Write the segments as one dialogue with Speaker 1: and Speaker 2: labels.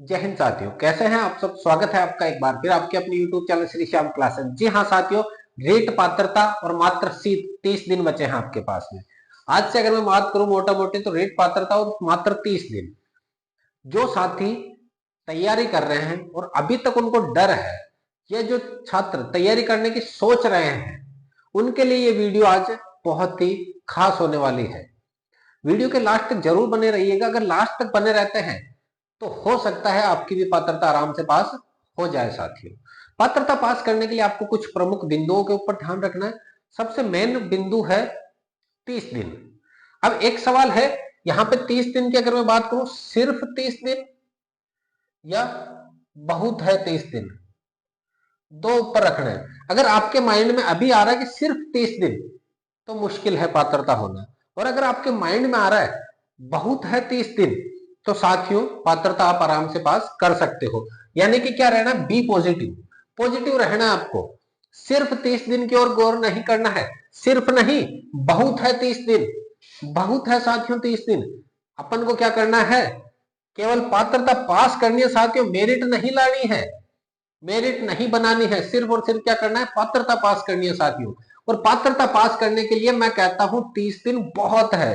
Speaker 1: जय हिंद साथियों, कैसे हैं आप सब। स्वागत है आपका एक बार फिर आपके अपने YouTube channel Shri Shyam classes. जी हाँ साथियों, रेट पात्रता और मात्र 30 दिन बचे हैं आपके पास में। आज से अगर मैं बात करूं मोटा मोटी तो रेट पात्रता और मात्र 30 दिन। जो साथी तैयारी कर रहे हैं और अभी तक उनको डर है, या जो छात्र तैयारी करने की सोच रहे हैं, उनके लिए ये वीडियो आज बहुत ही खास होने वाली है। वीडियो के लास्ट तक जरूर बने रहिएगा। अगर लास्ट तक बने रहते हैं तो हो सकता है आपकी भी पात्रता आराम से पास हो जाए। साथियों, पात्रता पास करने के लिए आपको कुछ प्रमुख बिंदुओं के ऊपर ध्यान रखना है। सबसे मेन बिंदु है 30 दिन। अब एक सवाल है यहां पे 30 दिन की अगर मैं बात करूं, सिर्फ 30 दिन या बहुत है 30 दिन, दो ऊपर रखना है। अगर आपके माइंड में अभी आ रहा है कि सिर्फ 30 दिन, तो मुश्किल है पात्रता होना। और अगर आपके माइंड में आ रहा है बहुत है 30 दिन, तो साथियों पात्रता आप आराम से पास कर सकते हो। यानी कि क्या रहना, बी पॉजिटिव। पॉजिटिव रहना है आपको। सिर्फ 30 दिन की ओर गौर नहीं करना है। सिर्फ नहीं, बहुत है 30 दिन, बहुत है साथियों 30 दिन। अपन को क्या करना है, केवल पात्रता पास करनी है साथियों, मेरिट नहीं लानी है, मेरिट नहीं बनानी है। सिर्फ और सिर्फ क्या करना है, पात्रता पास करनी है साथियों। और पात्रता पास करने के लिए मैं कहता हूं 30 दिन बहुत है।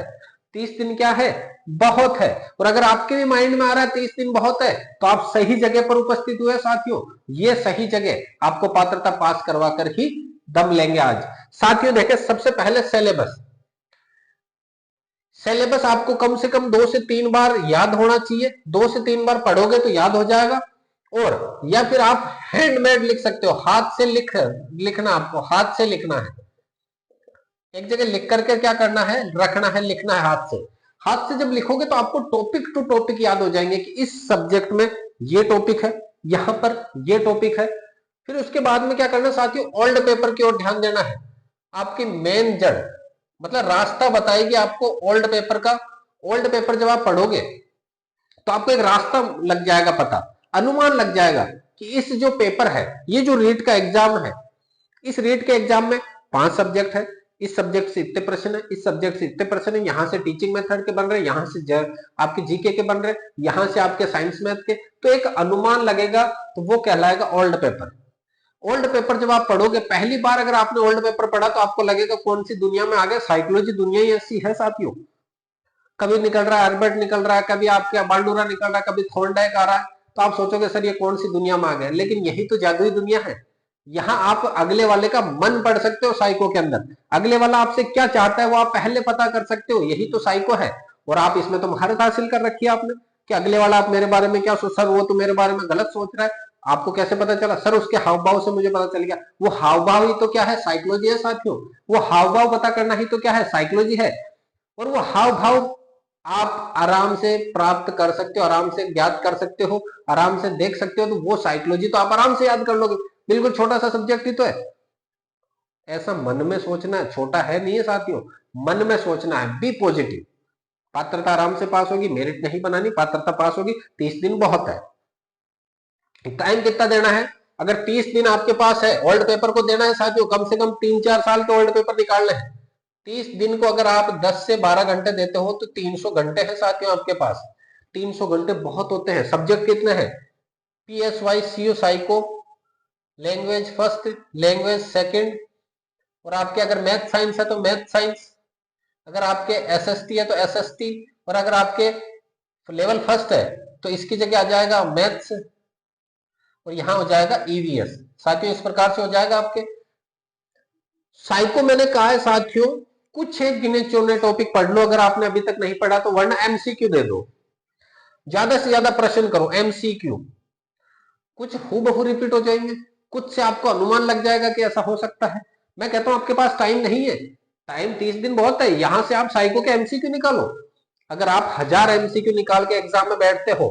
Speaker 1: 30 दिन क्या है, बहुत है। और अगर आपके भी माइंड में आ रहा है 30 दिन बहुत है, तो आप सही जगह पर उपस्थित हुए साथियों। ये सही जगह आपको पात्रता पास करवा कर ही दम लेंगे आज। साथियों देखें, सबसे पहले सिलेबस। सिलेबस आपको कम से कम 2 से 3 बार याद होना चाहिए। 2 से 3 बार पढ़ोगे तो याद हो जाएगा। और या फिर आप हैंडमेड लिख सकते हो, हाथ से लिखना, आपको हाथ से लिखना है। एक जगह लिख करके क्या करना है, रखना है, लिखना है हाथ से। हाथ से जब लिखोगे तो आपको टॉपिक टू टॉपिक याद हो जाएंगे कि इस सब्जेक्ट में ये टॉपिक है, यहां पर ये टॉपिक है। फिर उसके बाद में क्या करना साथियों, ओल्ड पेपर की ओर ध्यान देना है। आपकी मेन जड़, मतलब रास्ता बताएगी आपको ओल्ड पेपर का। ओल्ड पेपर जब आप पढ़ोगे तो आपको एक रास्ता लग जाएगा पता, अनुमान लग जाएगा कि इस जो पेपर है, ये जो रीट का एग्जाम है, इस रीट के एग्जाम में 5 सब्जेक्ट है। इस सब्जेक्ट से इतने प्रश्न है, इस सब्जेक्ट से इतने प्रश्न है, यहां से टीचिंग मेथड के बन रहे, यहां से आपके जीके के बन रहे, यहां से आपके साइंस मैथ के। तो एक अनुमान लगेगा, तो वो कहलाएगा ओल्ड पेपर। ओल्ड पेपर जब आप पढ़ोगे, पहली बार अगर आपने ओल्ड पेपर पढ़ा तो आपको लगेगा कौन सी दुनिया में आ गए। साइकोलॉजी दुनिया ही ऐसी है साथियों। कभी निकल रहा है अल्बर्ट, निकल रहा है कभी आपके बाल्डूरा, निकल रहा है कभी थॉर्नडाइक आ रहा है। तो आप सोचोगे सर ये कौन सी दुनिया में आ गए, लेकिन यही तो जादुई दुनिया है। यहाँ आप अगले वाले का मन पढ़ सकते हो। साइको के अंदर अगले वाला आपसे क्या चाहता है वो आप पहले पता कर सकते हो, यही तो साइको है। और आप इसमें तो महारत हासिल कर रखी है आपने कि अगले वाला आप मेरे बारे में क्या सोच, सर वो तो मेरे बारे में गलत सोच रहा है। आपको कैसे पता चला, सर उसके हाव भाव से मुझे पता चल गया। वो हाव भाव ही तो क्या है, साइकोलॉजी है साथियों। वो हाव भाव पता करना ही तो क्या है, साइकोलॉजी है। और वो हाव भाव आप आराम से प्राप्त कर सकते हो, आराम से ज्ञात कर सकते हो, आराम से देख सकते हो। तो वो साइकोलॉजी तो आप आराम से याद कर लोगे। बिल्कुल छोटा सा सब्जेक्ट ही तो है। ऐसा मन में सोचना है, छोटा है नहीं है साथियों, मन में सोचना है, बी पॉजिटिव। पात्रता आराम से पास होगी, मेरिट नहीं बनानी, पात्रता पास होगी। 30 दिन बहुत है। टाइम कितना देना है, अगर 30 दिन आपके पास है, ओल्ड पेपर को देना है साथियों, कम से कम 3-4 साल के ओल्ड पेपर निकालने हैं। 30 दिन को अगर आप 10 से 12 घंटे देते हो तो 300 घंटे हैं साथियों आपके पास। 300 घंटे बहुत होते हैं। सब्जेक्ट कितने हैं, PSY CO psycho, language first, language second, और आपके अगर मैथ साइंस है तो मैथ साइंस, अगर आपके SST है तो SST, और अगर आपके लेवल फर्स्ट है तो इसकी जगह आ जाएगा मैथ्स, और यहां हो जाएगा EVS। साथियों इस प्रकार से हो जाएगा आपके। साइको मैंने कहा है साथियों, कुछ एक गिने चुने टॉपिक पढ़ लो अगर आपने अभी तक नहीं पढ़ा तो, वरना MCQ दे दो। ज्यादा से ज्यादा प्रश्न करो MCQ। कुछ हूबहू रिपीट हो जाएंगे, कुछ से आपको अनुमान लग जाएगा कि ऐसा हो सकता है। मैं कहता हूं आपके पास टाइम नहीं है, टाइम 30 दिन बहुत है। यहां से आप साइको के MCQ निकालो। अगर आप 1000 MCQ निकाल के एग्जाम में बैठते हो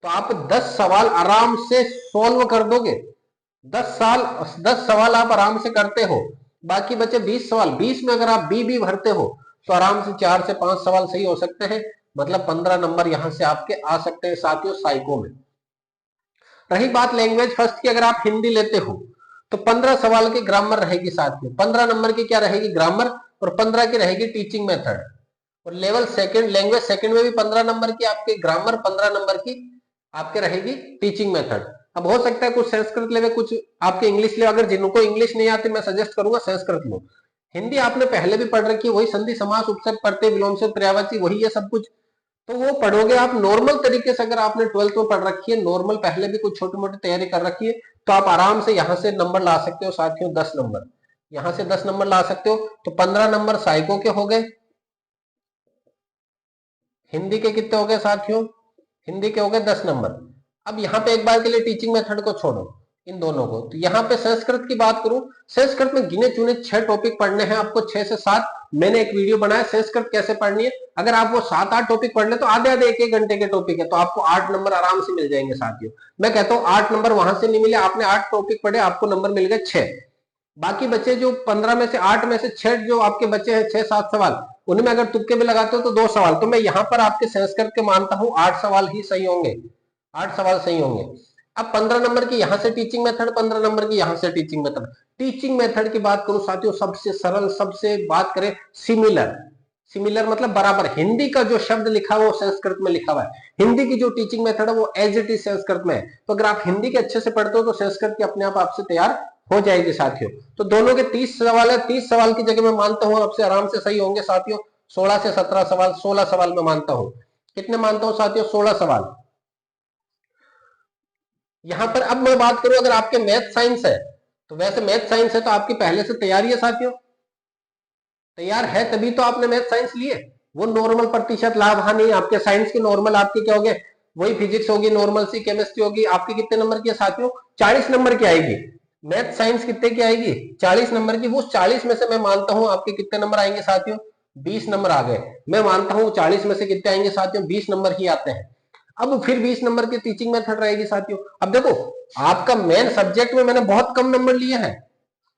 Speaker 1: तो आप 10 सवाल आराम से सोल्व कर दोगे। 10 सवाल आप आराम से करते हो, बाकी बचे 20 सवाल। 20 में अगर आप बी भरते हो तो आराम से 4 से 5 सवाल सही हो सकते हैं। मतलब 15 नंबर यहां से आपके आ सकते हैं साथियों साइको में। रही बात लैंग्वेज फर्स्ट की, अगर आप हिंदी लेते हो तो 15 सवाल की ग्रामर रहेगी साथियों। 15 नंबर की क्या रहेगी, ग्रामर, और 15 की रहेगी टीचिंग मेथड। और लेवल सेकंड, लैंग्वेज सेकंड में भी 15 नंबर की आपके, ग्रामर 15 नंबर की आपके रहेगी टीचिंग मेथड। अब हो सकता है कुछ संस्कृत लेवे, कुछ आपके इंग्लिश ले, अगर जिनको इंग्लिश नहीं आती मैं सजेस्ट करूंगा संस्कृत लो। हिंदी आपने पहले भी पढ़ रखी है, वही संधि समास उपसर्ग प्रत्यय विलोम से पर्यायवाची वही है सब कुछ, तो वो पढ़ोगे आप नॉर्मल तरीके से। अगर आपने 12th में पढ़ रखी है नॉर्मल, पहले भी कुछ छोटी मोटी तैयारी कर रखी है, तो आप आराम से यहाँ से नंबर ला सकते हो साथियों, 10 नंबर यहाँ से 10 नंबर ला सकते हो। तो 15 नंबर साइको के हो गए। हिंदी के कितने हो गए साथियों? हिंदी के हो गए 10 नंबर। अब यहाँ पे एक बार के लिए टीचिंग मेथड को छोड़ो, इन दोनों को। तो यहाँ पे संस्कृत की बात करूं, संस्कृत में गिने चुने 6 टॉपिक पढ़ने हैं आपको, 6 से 7। मैंने एक वीडियो बनाया संस्कृत कैसे पढ़नी है। अगर आप वो 7-8 टॉपिक पढ़ ले तो आधे आधे 1-1 घंटे के टॉपिक है, तो आपको 8 नंबर आराम से मिल जाएंगे साथियों। मैं कहता हूँ 8 नंबर वहां से नहीं मिले, आपने 8 टॉपिक पढ़े, आपको नंबर मिल गए 6। बाकी बचे जो 15 में से 8 में से 6 जो आपके बचे हैं 6-7 सवाल, उनमें अगर तुक्के भी लगाते हो तो 2 सवाल। तो मैं यहाँ पर आपके संस्कृत के मानता हूँ 8 सवाल ही सही होंगे, 8 सवाल सही होंगे। अब 15 नंबर की यहाँ से टीचिंग मेथड, 15 नंबर की यहाँ से टीचिंग मेथड। टीचिंग मेथड की बात करूं साथियों, सबसे सरल, सबसे बात करें सिमिलर। सिमिलर मतलब बराबर। हिंदी का जो शब्द लिखा हुआ वो संस्कृत में लिखा हुआ है, हिंदी की जो टीचिंग मेथड है वो एज इट इज संस्कृत में है। तो अगर आप हिंदी के अच्छे से पढ़ते हो तो संस्कृत की अपने आप आपसे तैयार हो जाएगी साथियों। तो दोनों के 30 सवाल है, 30 सवाल की जगह मैं मानता हूं आपसे आराम से सही होंगे साथियों 16 से 17 सवाल, 16 सवाल मैं मानता हूं। कितने मानता हूं साथियों? 16 सवाल। यहां पर अब मैं बात करूं, अगर आपके मैथ साइंस है तो वैसे मैथ साइंस है तो आपकी पहले से तैयारी है साथियों, तैयार है तभी तो आपने मैथ साइंस लिए। वो नॉर्मल प्रतिशत लाभ हानि आपके साइंस की नॉर्मल आपके क्या हो गए, वही फिजिक्स होगी, नॉर्मल सी केमिस्ट्री होगी, आपकी कितने नंबर की है साथियों? 40 नंबर की आएगी। मैथ साइंस कितने की आएगी? 40 नंबर की। वो 40 में से मैं मानता हूं आपके कितने नंबर आएंगे साथियों? 20 नंबर आ गए। मैं मानता हूं 40 में से कितने आएंगे साथियों? 20 नंबर ही आते हैं। अब फिर 20 नंबर की टीचिंग मेथड रहेगी साथियों। अब देखो आपका मेन सब्जेक्ट में मैंने बहुत कम नंबर लिए हैं,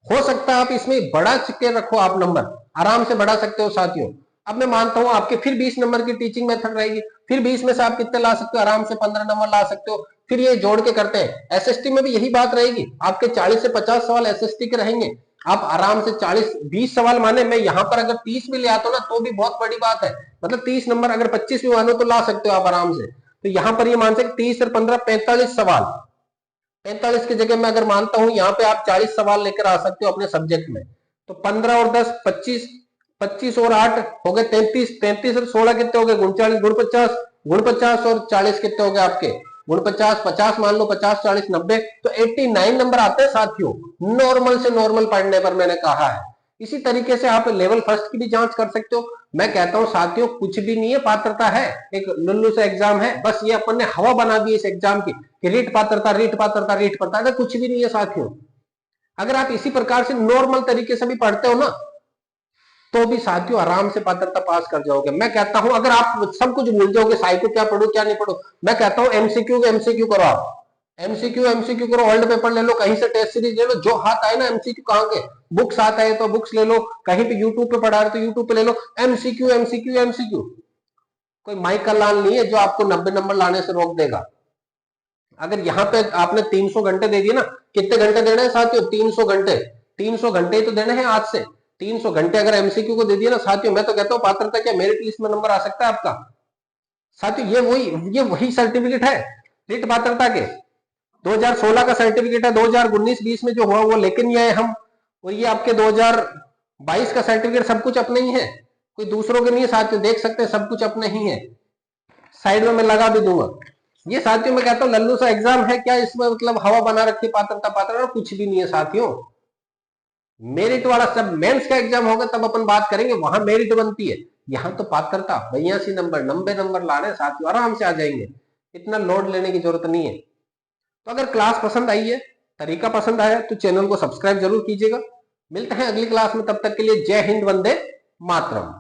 Speaker 1: हो सकता है आप इसमें बढ़ा के रखो, आप नंबर आराम से बढ़ा सकते हो साथियों। अब मैं मानता हूं आपके फिर 20 नंबर की टीचिंग मेथड रहेगी। फिर 20 में से आप कितने ला सकते हो? आराम से 15 नंबर ला सकते हो। फिर ये जोड़ के करते हैं। एसएसटी में भी यही बात रहेगी, आपके 40 से 50 सवाल एसएसटी के रहेंगे। आप आराम से 40-20 सवाल माने, मैं यहां पर अगर 30 भी ले आता हूं ना तो भी बहुत बड़ी बात है। मतलब 30 नंबर, अगर 25 भी मानो तो ला सकते हो आप आराम से। तो यहां पर ये मान सकते 30 और 15 45 सवाल। 45 की जगह मैं अगर मानता हूं यहाँ पे आप 40 सवाल लेकर आ सकते हो अपने सब्जेक्ट में। तो 15 और 10 25, 25 और 8 हो गए 33, 33 और 16 कितने हो गए? 39, गुण 50, गुण 50 और 40 कितने हो गए आपके? गुण 50, 50 मान लो, 50 40 90, तो 89 नंबर आते हैं साथियों नॉर्मल से नॉर्मल पढ़ने पर, मैंने कहा है। इसी तरीके से आप लेवल फर्स्ट की भी जांच कर सकते हो। मैं कहता हूं साथियों कुछ भी नहीं है, पात्रता है, एक लुल्लू सा एग्जाम है, बस ये अपन ने हवा बना दी इस एग्जाम की कि रीट पात्रता, रीट पात्रता, रीट पात्रता, कुछ भी नहीं है साथियों। अगर आप इसी प्रकार से नॉर्मल तरीके से भी पढ़ते हो ना तो भी साथियों आराम से पात्रता पास कर जाओगे। मैं कहता हूं अगर आप सब कुछ भूल जाओगे, साइको क्या पढ़ो क्या नहीं पढ़ो, मैं कहता हूं एमसीक्यू करो आप, एमसीक्यू करो, वर्ल्ड पेपर ले लो, कहीं से टेस्ट सीरीज ले लो, जो हाथ आए ना एमसीक्यू, कहां के बुक्स आता है तो बुक्स ले लो, कहीं पे यूट्यूब पे पढ़ा रहे तो यूट्यूब पे ले लो, एमसीक्यू एमसीक्यू एमसीक्यू। कोई माइक का लाल नहीं है जो आपको 90 नंबर लाने से रोक देगा। अगर यहाँ पे आपने 300 घंटे दे दिए ना, कितने घंटे देने हैं साथियों? 300 घंटे, 300 घंटे ही तो देने हैं आज से। 300 घंटे अगर एमसीक्यू को दे दिए ना साथियों, मैं तो कहता हूँ पात्रता क्या मेरिट लिस्ट में नंबर आ सकता है आपका साथियों। ये वही सर्टिफिकेट है रीट पात्रता के, 2016 का सर्टिफिकेट है, 2019-20 में जो हुआ वो लेके नहीं आए हम, और ये आपके 2022 का सर्टिफिकेट सब कुछ अपने ही है, कोई दूसरों के नहीं है साथियों, देख सकते हैं सब कुछ अपने ही है। साइड में मैं लगा भी दूंगा। ये साथियों मैं कहता हूँ लल्लू सा एग्जाम है क्या, इसमें मतलब हवा बना रखी पात्रता पात्रता, कुछ भी नहीं है साथियों। मेरिट वाला सब मेंस का एग्जाम होगा तब अपन बात करेंगे, वहां मेरिट बनती है। यहाँ तो पात्रता 82 नंबर 90 नंबर लाने साथियों आराम से आ जाएंगे, इतना लोड लेने की जरूरत नहीं है। तो अगर क्लास पसंद आई है, तरीका पसंद आया तो चैनल को सब्सक्राइब जरूर कीजिएगा। मिलते हैं अगली क्लास में, तब तक के लिए जय हिंद, वंदे मातरम।